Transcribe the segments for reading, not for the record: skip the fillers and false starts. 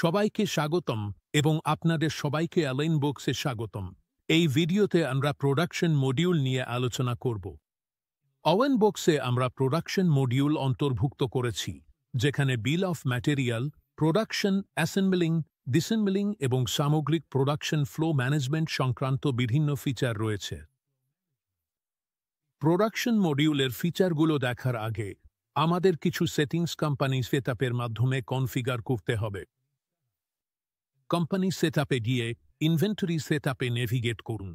সবাইকে স্বাগতম এবং আপনাদের সবাইকে অ্যালাইন বক্সে স্বাগতম। এই ভিডিওতে আমরা প্রোডাকশন মডিউল নিয়ে আলোচনা করব। অওয়েন বক্সে আমরা প্রোডাকশন মডিউল অন্তর্ভুক্ত করেছি, যেখানে bill of material, production, assembling, disassembling এবং সামগ্রিক প্রোডাকশন ফ্লো ম্যানেজমেন্ট সংক্রান্ত বিভিন্ন ফিচার রয়েছে। প্রোডাকশন মডিউলের ফিচারগুলো দেখার আগে আমাদের কিছু সেটিংস কোম্পানি সেটআপের মাধ্যমে কনফিগার করতে হবে। কোম্পানি সেটআপে গিয়ে ইনভেন্টরি সেটআপে নেভিগেট করুন।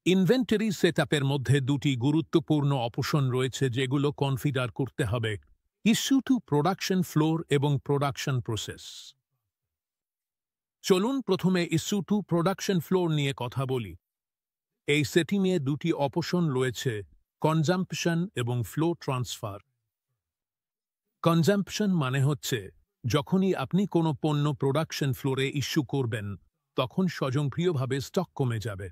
ইনভেন্টরি সেটআপের মধ্যে দুটি গুরুত্বপূর্ণ অপশন রয়েছে যেগুলো কনফিগার করতে হবে: ইস্যু টু প্রোডাকশন ফ্লোর এবং প্রোডাকশন প্রসেস। চলুন প্রথমে ইস্যু টু প্রোডাকশন ফ্লোর নিয়ে কথা বলি। এই সেটিংয়ে দুটি অপশন রয়েছে: কনজাম্পশন এবং ফ্লো ট্রান্সফার। কনজাম্পশন মানে হচ্ছে যখনই আপনি কোনো পণ্য প্রোডাকশন ফ্লোরে ইস্যু করবেন, তখন স্বয়ংক্রিয়ভাবে স্টক কমে যাবে।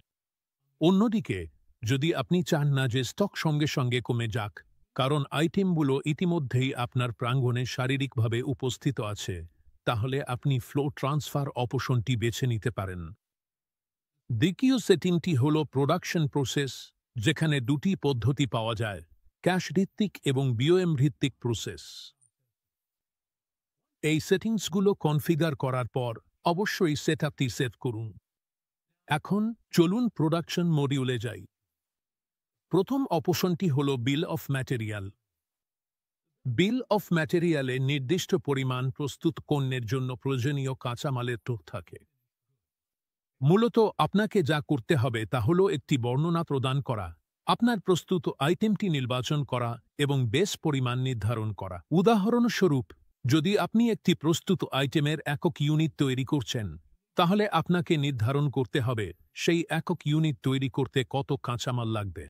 অন্যদিকে, যদি আপনি চান না যে স্টক সঙ্গে সঙ্গে কমে যাক, কারণ আইটেমগুলো ইতিমধ্যেই আপনার প্রাঙ্গণে শারীরিকভাবে উপস্থিত আছে, তাহলে আপনি ফ্লো ট্রান্সফার অপশনটি বেছে নিতে পারেন। দ্বিতীয় সেটিংটি হল প্রোডাকশন প্রসেস, যেখানে দুটি পদ্ধতি পাওয়া যায়: ক্যাশ ভিত্তিক এবং বিওএম ভিত্তিক প্রসেস। এই সেটিংসগুলো কনফিগার করার পর অবশ্যই সেটআপটি সেট করুন। এখন চলুন প্রোডাকশন মডিউলে যাই। প্রথম অপশনটি হল bill of material. Bill of ম্যাটেরিয়ালে নির্দিষ্ট পরিমাণ প্রস্তুত পণ্যের জন্য প্রয়োজনীয় কাঁচামালের তথ্য থাকে। মূলত আপনাকে যা করতে হবে তা হল একটি বর্ণনা প্রদান করা, আপনার প্রস্তুত আইটেমটি নির্বাচন করা এবং বেস পরিমাণ নির্ধারণ করা। উদাহরণস্বরূপ, যদি আপনি একটি প্রস্তুত আইটেমের একক ইউনিট তৈরি করছেন, তাহলে আপনাকে নির্ধারণ করতে হবে সেই একক ইউনিট তৈরি করতে কত কাঁচামাল লাগবে।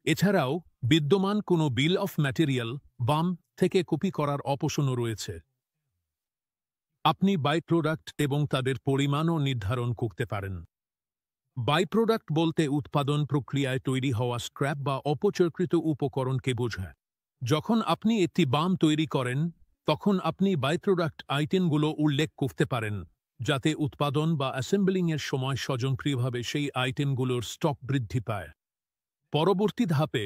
এছাড়াও বিদ্যমান কোনো বিল অফ ম্যাটেরিয়াল বাম থেকে কপি করার অপশনও রয়েছে। আপনি বাই প্রোডাক্ট এবং তাদের পরিমাণও নির্ধারণ করতে পারেন। বাই প্রোডাক্ট বলতে উৎপাদন প্রক্রিয়ায় তৈরি হওয়া স্ক্র্যাপ বা অপচয়কৃত উপকরণকে বোঝায়। যখন আপনি একটি বাম তৈরি করেন, তখন আপনি বাই প্রোডাক্ট আইটেমগুলো উল্লেখ করতে পারেন, যাতে উৎপাদন বা অ্যাসেম্বলিংয়ের সময় স্বয়ংক্রিয়ভাবে সেই আইটেমগুলোর স্টক বৃদ্ধি পায়। পরবর্তী ধাপে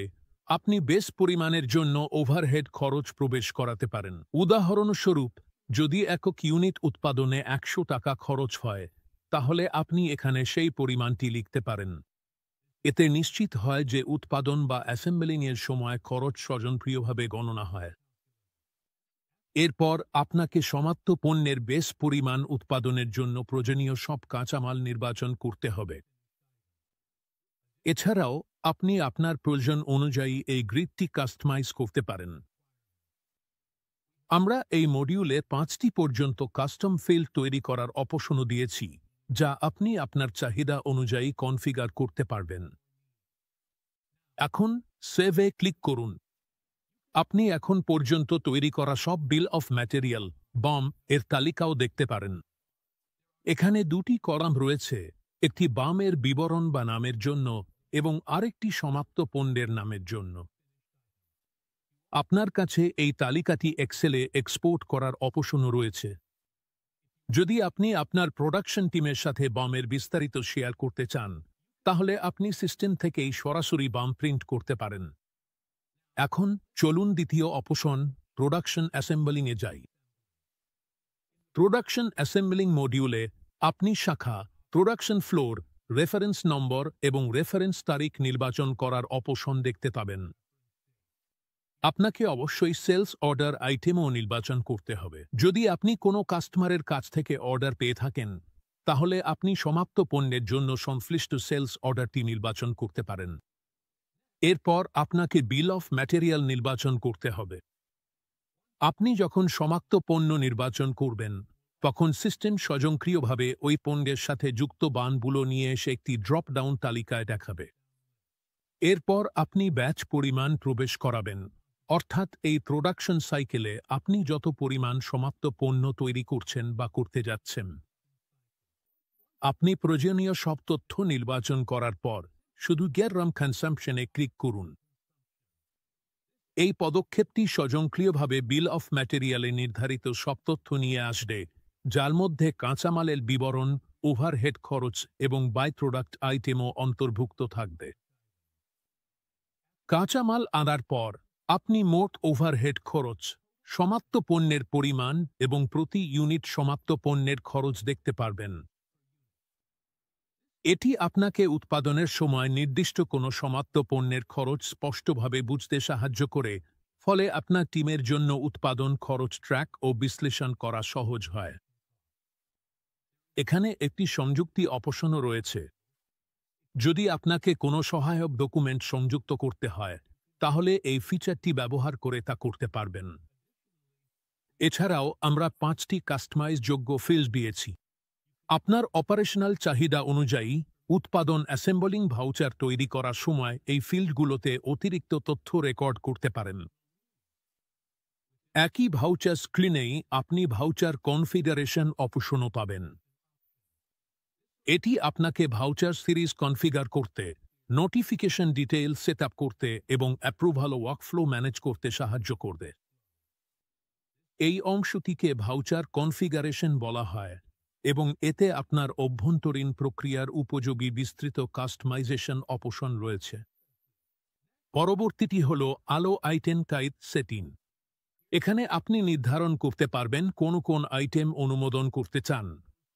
আপনি বেস পরিমাণের জন্য ওভারহেড খরচ প্রবেশ করাতে পারেন। উদাহরণস্বরূপ, যদি একক ইউনিট উৎপাদনে 100 টাকা খরচ হয়, তাহলে আপনি এখানে সেই পরিমাণটি লিখতে পারেন। এতে নিশ্চিত হয় যে উৎপাদন বা অ্যাসেম্বলিংয়ের সময় খরচ স্বয়ংক্রিয়ভাবে গণনা হয়। এরপর আপনাকে সমাপ্ত পণ্যের বেস পরিমাণ উৎপাদনের জন্য প্রয়োজনীয় সব কাঁচামাল নির্বাচন করতে হবে। এছাড়াও আপনি আপনার প্রয়োজন অনুযায়ী এই গ্রিডটি কাস্টমাইজ করতে পারেন। আমরা এই মডিউলে 5টি পর্যন্ত কাস্টম ফিল্ড তৈরি করার অপশনও দিয়েছি, যা আপনি আপনার চাহিদা অনুযায়ী কনফিগার করতে পারবেন। এখন সেভে ক্লিক করুন। আপনি এখন পর্যন্ত তৈরি করা সব বিল অফ ম্যাটেরিয়াল বাম এর তালিকাও দেখতে পারেন। এখানে দুটি কলাম রয়েছে: একটি বামের বিবরণ বা নামের জন্য এবং আরেকটি সমাপ্ত পণ্যের নামের জন্য। আপনার কাছে এই তালিকাটি এক্সেলে এক্সপোর্ট করার অপশনও রয়েছে। যদি আপনি আপনার প্রোডাকশন টিমের সাথে বামের বিস্তারিত শেয়ার করতে চান, তাহলে আপনি সিস্টেম থেকেই সরাসরি বাম প্রিন্ট করতে পারেন। এখন চলুন দ্বিতীয় অপশন প্রোডাকশন অ্যাসেম্বলিংয়ে যাই। প্রোডাকশন অ্যাসেম্বলিং মডিউলে আপনি শাখা, প্রোডাকশন ফ্লোর, রেফারেন্স নম্বর এবং রেফারেন্স তারিখ নির্বাচন করার অপশন দেখতে পাবেন। আপনাকে অবশ্যই সেলস অর্ডার আইটেমও নির্বাচন করতে হবে। যদি আপনি কোনো কাস্টমারের কাছ থেকে অর্ডার পেয়ে থাকেন, তাহলে আপনি সমাপ্ত পণ্যের জন্য সংশ্লিষ্ট সেলস অর্ডারটি নির্বাচন করতে পারেন। এরপর আপনাকে বিল অফ ম্যাটেরিয়াল নির্বাচন করতে হবে। আপনি যখন সমাপ্ত পণ্য নির্বাচন করবেন, তখন সিস্টেম স্বয়ংক্রিয়ভাবে ওই পণ্যের সাথে যুক্ত বানগুলো নিয়ে এসে একটি ড্রপ ডাউন তালিকায় দেখাবে। এরপর আপনি ব্যাচ পরিমাণ প্রবেশ করাবেন, অর্থাৎ এই প্রোডাকশন সাইকেলে আপনি যত পরিমাণ সমাপ্ত পণ্য তৈরি করছেন বা করতে যাচ্ছেন। আপনি প্রয়োজনীয় সব তথ্য নির্বাচন করার পর শুধু গেট রাম কনসাম্পশনে ক্লিক করুন। এই পদক্ষেপটি স্বয়ংক্রিয়ভাবে বিল অফ ম্যাটেরিয়ালে নির্ধারিত সব তথ্য নিয়ে আসবে যার মধ্যে কাঁচামালের বিবরণ, ওভারহেড খরচ এবং বাই প্রোডাক্ট আইটেমও অন্তর্ভুক্ত থাকবে। কাঁচামাল আনার পর আপনি মোট ওভারহেড খরচ, সমাপ্ত পণ্যের পরিমাণ এবং প্রতি ইউনিট সমাপ্ত পণ্যের খরচ দেখতে পারবেন। এটি আপনাকে উৎপাদনের সময় নির্দিষ্ট কোনো সমাপ্ত পণ্যের খরচ স্পষ্টভাবে বুঝতে সাহায্য করে, ফলে আপনার টিমের জন্য উৎপাদন খরচ ট্র্যাক ও বিশ্লেষণ করা সহজ হয়। এখানে একটি সংযুক্তি অপশনও রয়েছে। যদি আপনাকে কোনো সহায়ক ডকুমেন্ট সংযুক্ত করতে হয়, তাহলে এই ফিচারটি ব্যবহার করে তা করতে পারবেন। এছাড়াও আমরা 5টি কাস্টমাইজযোগ্য ফিল্ড দিয়েছি। আপনার অপারেশনাল চাহিদা অনুযায়ী উৎপাদন অ্যাসেম্বলিং ভাউচার তৈরি করার সময় এই ফিল্ডগুলোতে অতিরিক্ত তথ্য রেকর্ড করতে পারেন। একই ভাউচার স্ক্রিনেই আপনি ভাউচার কনফিগারেশন অপশনও পাবেন। এটি আপনাকে ভাউচার সিরিজ কনফিগার করতে, নোটিফিকেশন ডিটেইল সেট আপ করতে এবং অ্যাপ্রুভাল ওয়ার্কফ্লো ম্যানেজ করতে সাহায্য করবে। এই অংশটিকে ভাউচার কনফিগারেশন বলা হয় এবং এতে আপনার অভ্যন্তরীণ প্রক্রিয়ার উপযোগী বিস্তৃত কাস্টমাইজেশন অপশন রয়েছে। পরবর্তীটি হল আলো আইটেম টাইপ সেটিং। এখানে আপনি নির্ধারণ করতে পারবেন কোন আইটেম অনুমোদন করতে চান,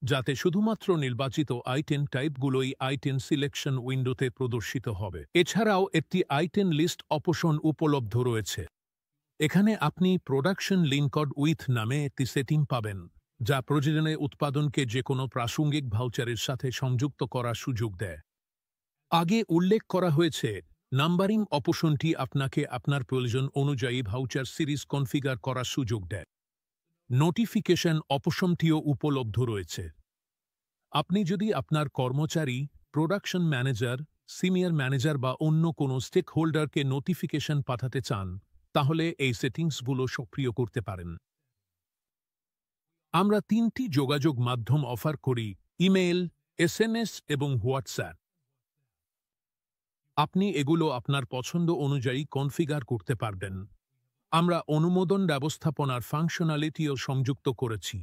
যাতে শুধুমাত্র নির্বাচিত আইটেম টাইপগুলোই আইটেম সিলেকশন উইন্ডোতে প্রদর্শিত হবে। এছাড়াও একটি আইটেম লিস্ট অপশন উপলব্ধ রয়েছে। এখানে আপনি প্রোডাকশন লিঙ্কড উইথ নামে একটি সেটিং পাবেন, যা প্রয়োজনে উৎপাদনকে যে কোনো প্রাসঙ্গিক ভাউচারের সাথে সংযুক্ত করার সুযোগ দেয়। আগে উল্লেখ করা হয়েছে, নাম্বারিং অপশনটি আপনাকে আপনার প্রয়োজন অনুযায়ী ভাউচার সিরিজ কনফিগার করার সুযোগ দেয়। নোটিফিকেশন অপশনটিও উপলব্ধ রয়েছে। আপনি যদি আপনার কর্মচারী, প্রোডাকশন ম্যানেজার, সিনিয়র ম্যানেজার বা অন্য কোনো স্টেক হোল্ডারকে নোটিফিকেশন পাঠাতে চান, তাহলে এই সেটিংসগুলো সক্রিয় করতে পারেন। আমরা 3টি যোগাযোগ মাধ্যম অফার করি: ইমেইল, এসএমএস এবং হোয়াটসঅ্যাপ। আপনি এগুলো আপনার পছন্দ অনুযায়ী কনফিগার করতে পারবেন। আমরা অনুমোদন ব্যবস্থাপনার ফাংশনালিটিও সংযুক্ত করেছি।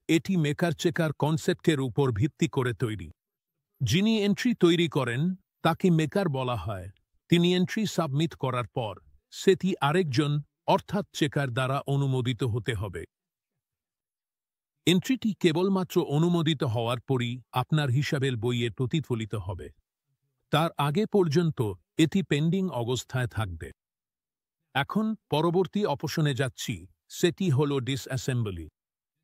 এটি মেকার চেকার কনসেপ্টের উপর ভিত্তি করে তৈরি। যিনি এন্ট্রি তৈরি করেন তাকে মেকার বলা হয়। তিনি এন্ট্রি সাবমিট করার পর সেটি আরেকজন, অর্থাৎ চেকার দ্বারা অনুমোদিত হতে হবে। এন্ট্রিটি কেবলমাত্র অনুমোদিত হওয়ার পরই আপনার হিসাবের বইয়ে প্রতিফলিত হবে। তার আগে পর্যন্ত এটি পেন্ডিং অবস্থায় থাকবে। এখন পরবর্তী অপশনে যাচ্ছি, সেটি হল ডিসঅ্যাসেম্বলি।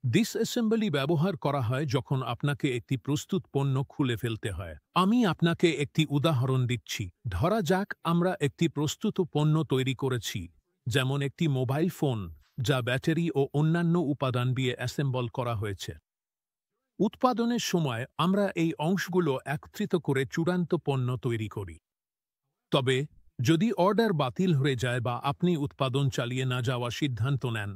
ডিসঅ্যাসেম্বলি ব্যবহার করা হয় যখন আপনাকে একটি প্রস্তুত পণ্য খুলে ফেলতে হয়। আমি আপনাকে একটি উদাহরণ দিচ্ছি। ধরা যাক আমরা একটি প্রস্তুত পণ্য তৈরি করেছি, যেমন একটি মোবাইল ফোন, যা ব্যাটারি ও অন্যান্য উপাদান দিয়ে অ্যাসেম্বল করা হয়েছে। উৎপাদনের সময় আমরা এই অংশগুলো একত্রিত করে চূড়ান্ত পণ্য তৈরি করি। তবে যদি অর্ডার বাতিল হয়ে যায় বা আপনি উৎপাদন চালিয়ে না যাওয়ার সিদ্ধান্ত নেন,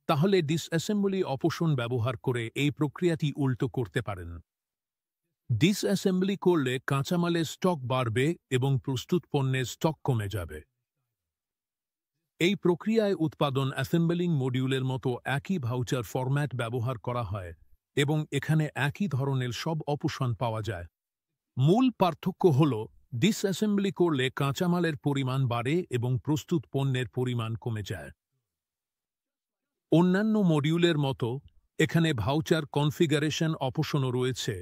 তাহলে ডিসঅ্যাসেম্বলি অপশন ব্যবহার করে এই প্রক্রিয়াটি উল্টো করতে পারেন। ডিসঅ্যাসেম্বলি করলে কাঁচামালের স্টক বাড়বে এবং প্রস্তুত পণ্যের স্টক কমে যাবে। এই প্রক্রিয়ায় উৎপাদন অ্যাসেম্বলিং মডিউলের মতো একই ভাউচার ফরম্যাট ব্যবহার করা হয় এবং এখানে একই ধরনের সব অপশন পাওয়া যায়। মূল পার্থক্য হল, ডিসঅ্যাসেম্বলি করলে কাঁচামালের পরিমাণ বাড়ে এবং প্রস্তুত পণ্যের পরিমাণ কমে যায়। অন্যান্য মডিউলের মতো এখানে ভাউচার কনফিগারেশন অপশনও রয়েছে,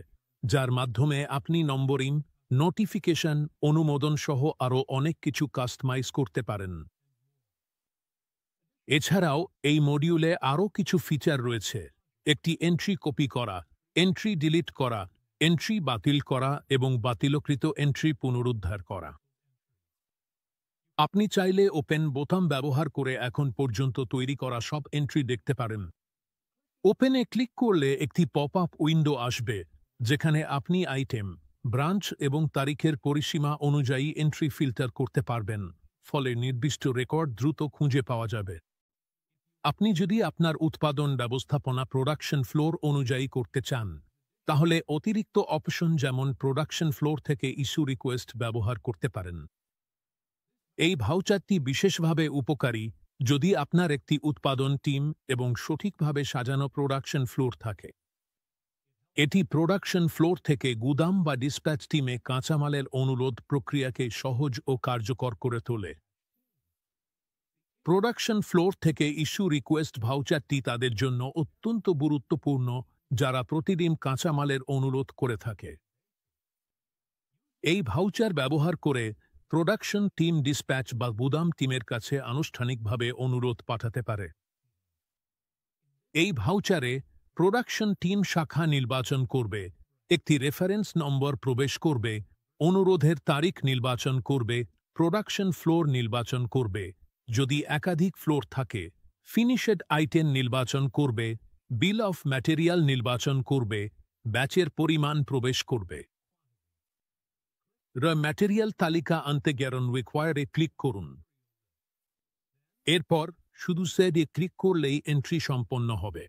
যার মাধ্যমে আপনি নম্বরিং, নোটিফিকেশন, অনুমোদন সহ আরও অনেক কিছু কাস্টমাইজ করতে পারেন। এছাড়াও এই মডিউলে আরও কিছু ফিচার রয়েছে: একটি এন্ট্রি কপি করা, এন্ট্রি ডিলিট করা, এন্ট্রি বাতিল করা এবং বাতিলকৃত এন্ট্রি পুনরুদ্ধার করা। আপনি চাইলে ওপেন বোতাম ব্যবহার করে এখন পর্যন্ত তৈরি করা সব এন্ট্রি দেখতে পারেন। ওপেনে ক্লিক করলে একটি পপ আপ উইন্ডো আসবে, যেখানে আপনি আইটেম, ব্রাঞ্চ এবং তারিখের পরিসীমা অনুযায়ী এন্ট্রি ফিল্টার করতে পারবেন, ফলে নির্দিষ্ট রেকর্ড দ্রুত খুঁজে পাওয়া যাবে। আপনি যদি আপনার উৎপাদন ব্যবস্থাপনা প্রোডাকশন ফ্লোর অনুযায়ী করতে চান, তাহলে অতিরিক্ত অপশন যেমন প্রোডাকশন ফ্লোর থেকে ইস্যু রিকোয়েস্ট ব্যবহার করতে পারেন। এই ভাউচারটি বিশেষভাবে উপকারী যদি আপনার একটি উৎপাদন টিম এবং সঠিকভাবে সাজানো প্রোডাকশন ফ্লোর থাকে। এটি প্রোডাকশন ফ্লোর থেকে গুদাম বা ডিসপ্যাচ টিমে কাঁচামালের অনুরোধ প্রক্রিয়াকে সহজ ও কার্যকর করে তোলে। প্রোডাকশন ফ্লোর থেকে ইস্যু রিকোয়েস্ট ভাউচারটি তাদের জন্য অত্যন্ত গুরুত্বপূর্ণ যারা প্রতিদিন কাঁচামালের অনুরোধ করে থাকে। এই ভাউচার ব্যবহার করে প্রোডাকশন টিম ডিসপ্যাচ বা গুদাম টিমের কাছে আনুষ্ঠানিকভাবে অনুরোধ পাঠাতে পারে। এই ভাউচারে প্রোডাকশন টিম শাখা নির্বাচন করবে, একটি রেফারেন্স নম্বর প্রবেশ করবে, অনুরোধের তারিখ নির্বাচন করবে, প্রোডাকশন ফ্লোর নির্বাচন করবে, যদি একাধিক ফ্লোর থাকে ফিনিশেড আইটেম নির্বাচন করবে, বিল অফ ম্যাটেরিয়াল নির্বাচন করবে, ব্যাচের পরিমাণ প্রবেশ করবে। ম্যাটেরিয়াল তালিকা আনতে গ্যারন রিকোয়ারে ক্লিক করুন। এরপর শুধু সেডে ক্লিক করলেই এন্ট্রি সম্পন্ন হবে।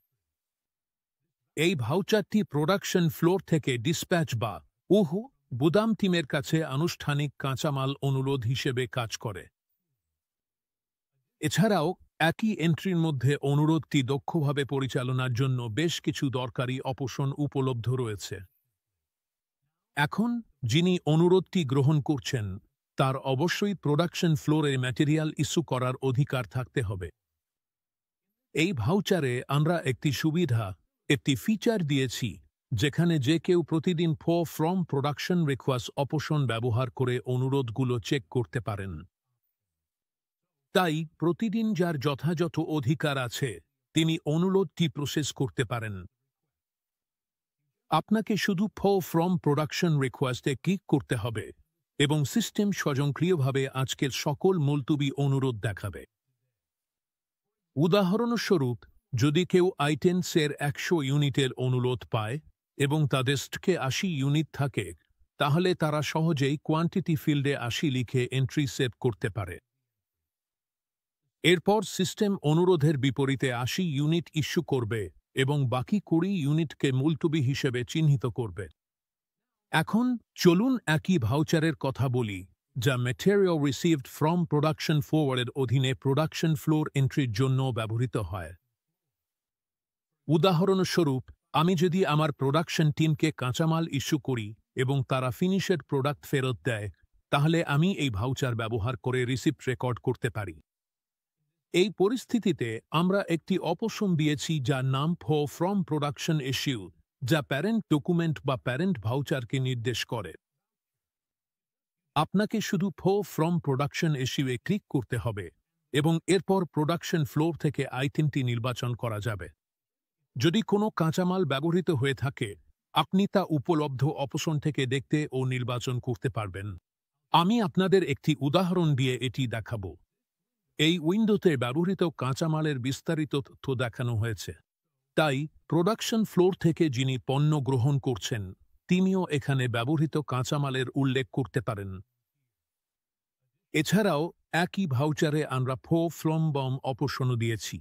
এই ভাউচারটি প্রোডাকশন ফ্লোর থেকে ডিসপ্যাচ বা গুদাম টিমের কাছে আনুষ্ঠানিক কাঁচামাল অনুরোধ হিসেবে কাজ করে। এছাড়াও একই এন্ট্রির মধ্যে অনুরোধটি দক্ষভাবে পরিচালনার জন্য বেশ কিছু দরকারি অপশন উপলব্ধ রয়েছে। এখন যিনি অনুরোধটি গ্রহণ করছেন তার অবশ্যই প্রোডাকশন ফ্লোরে ম্যাটেরিয়াল ইস্যু করার অধিকার থাকতে হবে। এই ভাউচারে আমরা একটি সুবিধা, একটি ফিচার দিয়েছি যেখানে যে কেউ প্রতিদিন ফ্রম প্রোডাকশন রিকোয়েস্ট অপশন ব্যবহার করে অনুরোধগুলো চেক করতে পারেন। তাই প্রতিদিন যার যথাযথ অধিকার আছে তিনি অনুরোধটি প্রসেস করতে পারেন। আপনাকে শুধু ফ্রম প্রোডাকশন রিকোয়েস্টে ক্লিক করতে হবে এবং সিস্টেম স্বয়ংক্রিয়ভাবে আজকের সকল মুলতুবি অনুরোধ দেখাবে। উদাহরণস্বরূপ, যদি কেউ আইটেমসের 100 ইউনিটের অনুরোধ পায় এবং তাদের স্টকে 80 ইউনিট থাকে, তাহলে তারা সহজেই কোয়ান্টিটি ফিল্ডে 80 লিখে এন্ট্রি সেভ করতে পারে। এরপর সিস্টেম অনুরোধের বিপরীতে 80 ইউনিট ইস্যু করবে এবং বাকি 20 ইউনিটকে মুলতুবি হিসেবে চিহ্নিত করবে। এখন চলুন একই ভাউচারের কথা বলি যা ম্যাটেরিয়াল রিসিভড ফ্রম প্রোডাকশন ফরওয়ার্ডের অধীনে প্রোডাকশন ফ্লোর এন্ট্রির জন্য ব্যবহৃত হয়। উদাহরণস্বরূপ, আমি যদি আমার প্রোডাকশন টিমকে কাঁচামাল ইস্যু করি এবং তারা ফিনিশেড প্রোডাক্ট ফেরত দেয়, তাহলে আমি এই ভাউচার ব্যবহার করে রিসিপ্ট রেকর্ড করতে পারি। এই পরিস্থিতিতে আমরা একটি অপশন দিয়েছি যার নাম ফ্রম প্রোডাকশন ইস্যু, যা প্যারেন্ট ডকুমেন্ট বা প্যারেন্ট ভাউচারকে নির্দেশ করে। আপনাকে শুধু ফ্রম প্রোডাকশন ইস্যুয়ে ক্লিক করতে হবে এবং এরপর প্রোডাকশন ফ্লোর থেকে আইটেমটি নির্বাচন করা যাবে। যদি কোনো কাঁচামাল ব্যবহৃত হয়ে থাকে, আপনি তা উপলব্ধ অপশন থেকে দেখতে ও নির্বাচন করতে পারবেন। আমি আপনাদের একটি উদাহরণ দিয়ে এটি দেখাবো। এই উইন্ডোতে ব্যবহৃত কাঁচামালের বিস্তারিত তথ্য দেখানো হয়েছে, তাই প্রোডাকশন ফ্লোর থেকে যিনি পণ্য গ্রহণ করছেন তিনিও এখানে ব্যবহৃত কাঁচামালের উল্লেখ করতে পারেন। এছাড়াও একই ভাউচারে আমরা ফ্রম অপশনও দিয়েছি।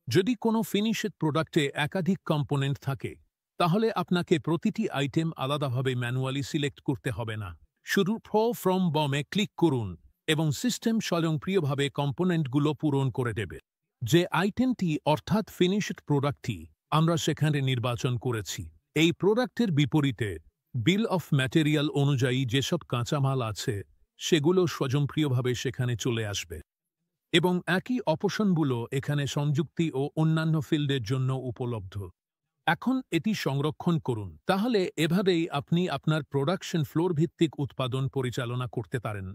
যদি কোনো ফিনিশেড প্রোডাক্টে একাধিক কম্পোনেন্ট থাকে, তাহলে আপনাকে প্রতিটি আইটেম আলাদাভাবে ম্যানুয়ালি সিলেক্ট করতে হবে না। শুধু ফ্রম ক্লিক করুন এবং সিস্টেম স্বয়ংক্রিয়ভাবে কম্পোনেন্টগুলো পূরণ করে দেবে। যে আইটেমটি অর্থাৎ ফিনিশড প্রোডাক্টটি আমরা সেখানে নির্বাচন করেছি, এই প্রোডাক্টের বিপরীতে বিল অফ ম্যাটেরিয়াল অনুযায়ী যেসব কাঁচামাল আছে সেগুলো স্বয়ংক্রিয়ভাবে সেখানে চলে আসবে এবং একই অপশনগুলো এখানে সংযুক্তি ও অন্যান্য ফিল্ডের জন্য উপলব্ধ। এখন এটি সংরক্ষণ করুন, তাহলে এভাবেই আপনি আপনার প্রোডাকশন ফ্লোর ভিত্তিক উৎপাদন পরিচালনা করতে পারেন।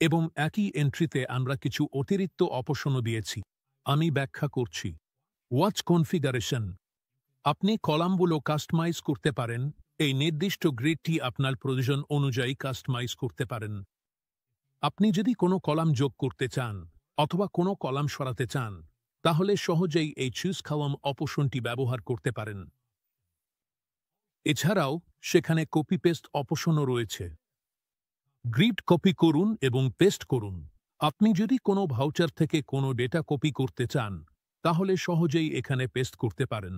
এবং একই এন্ট্রিতে আমরা কিছু অতিরিক্ত অপশনও দিয়েছি, আমি ব্যাখ্যা করছি। ওয়াচ কনফিগারেশন, আপনি কলামগুলো কাস্টমাইজ করতে পারেন। এই নির্দিষ্ট গ্রিডটি আপনার প্রয়োজন অনুযায়ী কাস্টমাইজ করতে পারেন। আপনি যদি কোনো কলাম যোগ করতে চান অথবা কোনো কলাম সরাতে চান, তাহলে সহজেই এই চুজ কলাম অপশনটি ব্যবহার করতে পারেন। এছাড়াও সেখানে কপি পেস্ট অপশনও রয়েছে। গ্রিড কপি করুন এবং পেস্ট করুন। আপনি যদি কোনো ভাউচার থেকে কোনো ডেটা কপি করতে চান, তাহলে সহজেই এখানে পেস্ট করতে পারেন।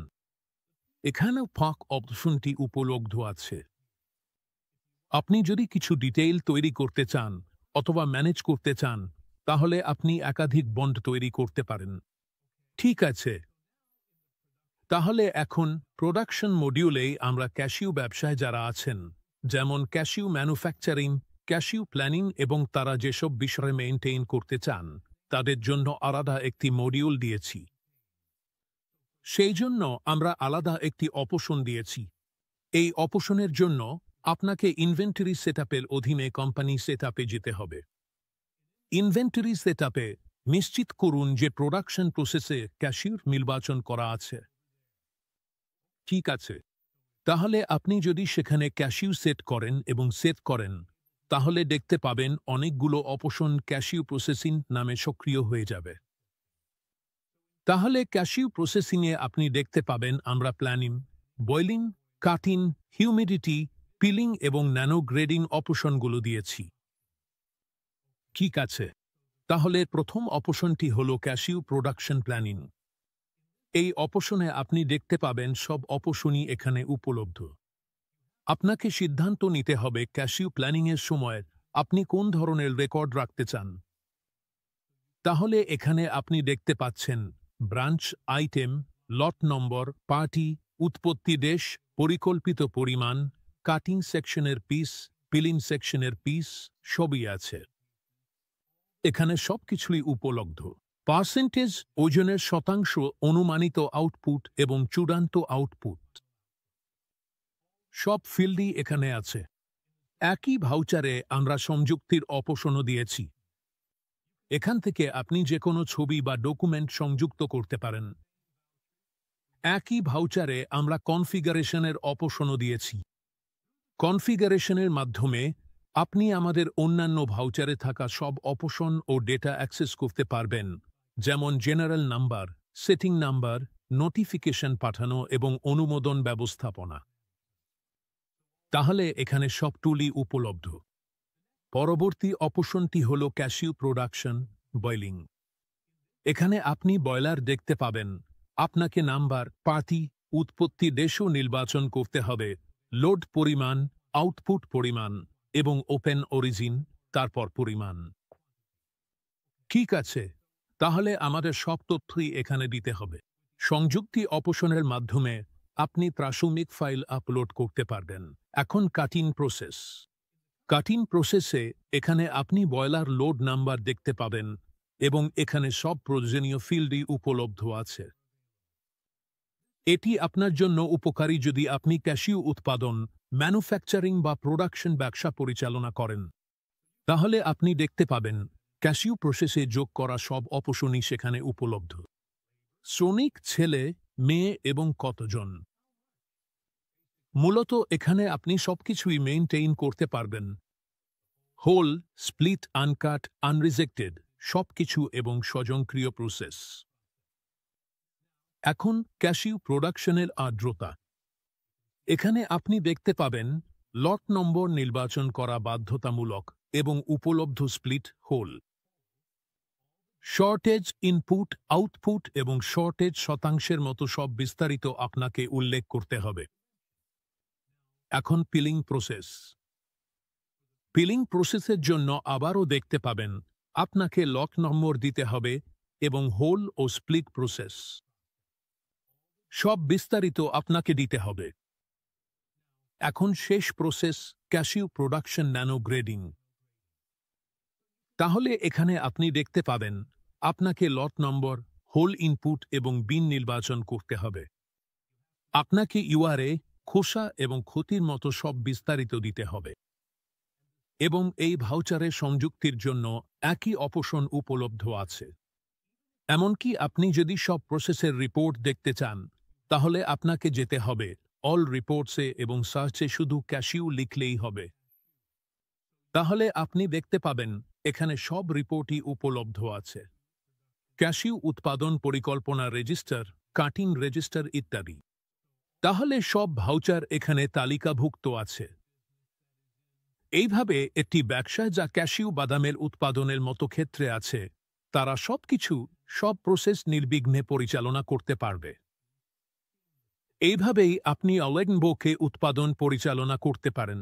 এখানেও ফাঁক অপশনটি উপলব্ধ আছে। আপনি যদি কিছু ডিটেইল তৈরি করতে চান অথবা ম্যানেজ করতে চান, তাহলে আপনি একাধিক বন্ড তৈরি করতে পারেন। ঠিক আছে, তাহলে এখন প্রোডাকশন মডিউলেই আমরা ক্যাশিউ ব্যবসায় যারা আছেন, যেমন ক্যাশিউ ম্যানুফ্যাকচারিং, ক্যাশিউ প্ল্যানিং এবং তারা যেসব বিষয় মেইনটেইন করতে চান, তাদের জন্য আলাদা একটি মডিউল দিয়েছি। সেই জন্য আমরা আলাদা একটি অপশন দিয়েছি। এই অপশনের জন্য আপনাকে ইনভেন্টরি সেটআপের অধীনে কোম্পানি সেটআপে যেতে হবে। ইনভেন্টরি সেটআপে নিশ্চিত করুন যে প্রোডাকশন প্রসেসে ক্যাশিউ নির্বাচন করা আছে। ঠিক আছে, তাহলে আপনি যদি সেখানে ক্যাশিউ সেট করেন এবং সেট করেন, তাহলে দেখতে পাবেন অনেকগুলো অপশন ক্যাশিউ প্রসেসিং নামে সক্রিয় হয়ে যাবে। তাহলে ক্যাশিউ প্রসেসিংয়ে আপনি দেখতে পাবেন আমরা planning, boiling, cutting, humidity, peeling এবং ন্যানো গ্রেডিং অপশনগুলো দিয়েছি। ঠিক আছে, তাহলে প্রথম অপশনটি হল ক্যাশিউ প্রোডাকশন প্ল্যানিং। এই অপশনে আপনি দেখতে পাবেন সব অপশনই এখানে উপলব্ধ। আপনাকে সিদ্ধান্ত নিতে হবে ক্যাশিউ প্ল্যানিংয়ের সময় আপনি কোন ধরনের রেকর্ড রাখতে চান। তাহলে এখানে আপনি দেখতে পাচ্ছেন ব্রাঞ্চ, আইটেম, লট নম্বর, পার্টি, উৎপত্তি দেশ, পরিকল্পিত পরিমাণ, কাটিং সেকশনের পিস, পিলিং সেকশনের পিস সবই আছে। এখানে সবকিছুই উপলব্ধ। পার্সেন্টেজ, ওজনের শতাংশ, অনুমানিত আউটপুট এবং চূড়ান্ত আউটপুট সব ফিল্ডই এখানে আছে। একই ভাউচারে আমরা সংযুক্তির অপশনও দিয়েছি। এখান থেকে আপনি যে কোনো ছবি বা ডকুমেন্ট সংযুক্ত করতে পারেন। একই ভাউচারে আমরা কনফিগারেশনের অপশনও দিয়েছি। কনফিগারেশনের মাধ্যমে আপনি আমাদের অন্যান্য ভাউচারে থাকা সব অপশন ও ডেটা অ্যাক্সেস করতে পারবেন, যেমন general number, setting number, notification পাঠানো এবং অনুমোদন ব্যবস্থাপনা। তাহলে এখানে সব টুলই উপলব্ধ। পরবর্তী অপশনটি হল ক্যাশিউ প্রোডাকশন, বয়েলিং। এখানে আপনি বয়লার দেখতে পাবেন। আপনাকে নাম্বার, পার্টি, উৎপত্তি দেশও নির্বাচন করতে হবে, লোড পরিমাণ, আউটপুট পরিমাণ এবং ওপেন অরিজিন, তারপর পরিমাণ। ঠিক আছে, তাহলে আমাদের সব তথ্যই এখানে দিতে হবে। সংযুক্তি অপশনের মাধ্যমে আপনি প্রাসঙ্গিক ফাইল আপলোড করতে পারবেন। এখন কাটিং প্রসেস। কাটিং প্রসেসে এখানে আপনি বয়লার লোড নাম্বার দেখতে পাবেন এবং এখানে সব প্রয়োজনীয় ফিল্ডই উপলব্ধ আছে। এটি আপনার জন্য উপকারী যদি আপনি ক্যাশিউ উৎপাদন, ম্যানুফ্যাকচারিং বা প্রোডাকশন ব্যবসা পরিচালনা করেন। তাহলে আপনি দেখতে পাবেন ক্যাশিউ প্রসেসে যোগ করা সব অপশনই সেখানে উপলব্ধ। শ্রমিক, ছেলে, মেয়ে এবং কতজন। মূলত এখানে আপনি সবকিছুই মেইনটেইন করতে পারবেন। হোল, স্প্লিট, আনকাট, আনরিজেক্টেড সবকিছু এবং স্বয়ংক্রিয় প্রসেস। এখন ক্যাশিউ প্রোডাকশনের আর্দ্রতা। এখানে আপনি দেখতে পাবেন লট নম্বর নির্বাচন করা বাধ্যতামূলক এবং উপলব্ধ split, whole. Shortage, input, output এবং শর্টেজ শতাংশের মতো সব বিস্তারিত আপনাকে উল্লেখ করতে হবে। এখন পিলিং প্রসেস। পিলিং প্রসেসের জন্য আবারও দেখতে পাবেন আপনাকে লট নম্বর দিতে হবে এবং হোল ও স্প্লিট প্রসেস সব বিস্তারিত আপনাকে দিতে হবে। এখন শেষ process cashew production nano grading. তাহলে এখানে আপনি দেখতে পাবেন আপনাকে লট নম্বর, হোল ইনপুট এবং বিন নির্বাচন করতে হবে। আপনাকে ইউআরএ, খোসা এবং ক্ষতির মতো সব বিস্তারিত দিতে হবে। এবং এই ভাউচারে সংযুক্তির জন্য একই অপশন উপলব্ধ আছে। এমনকি আপনি যদি সব প্রসেসের রিপোর্ট দেখতে চান, তাহলে আপনাকে যেতে হবে অল রিপোর্টসে এবং সার্চে শুধু ক্যাশিউ লিখলেই হবে। তাহলে আপনি দেখতে পাবেন এখানে সব রিপোর্টই উপলব্ধ আছে। ক্যাশিউ উৎপাদন পরিকল্পনা রেজিস্টার, কাটিং রেজিস্টার ইত্যাদি। তাহলে সব ভাউচার এখানে তালিকাভুক্ত আছে। এইভাবে একটি ব্যবসায় যা ক্যাশিউ বাদামের উৎপাদনের মতো ক্ষেত্রে আছে, তারা সবকিছু, সব প্রসেস নির্বিঘ্নে পরিচালনা করতে পারবে। এইভাবেই আপনি অলেগনবোকে উৎপাদন পরিচালনা করতে পারেন।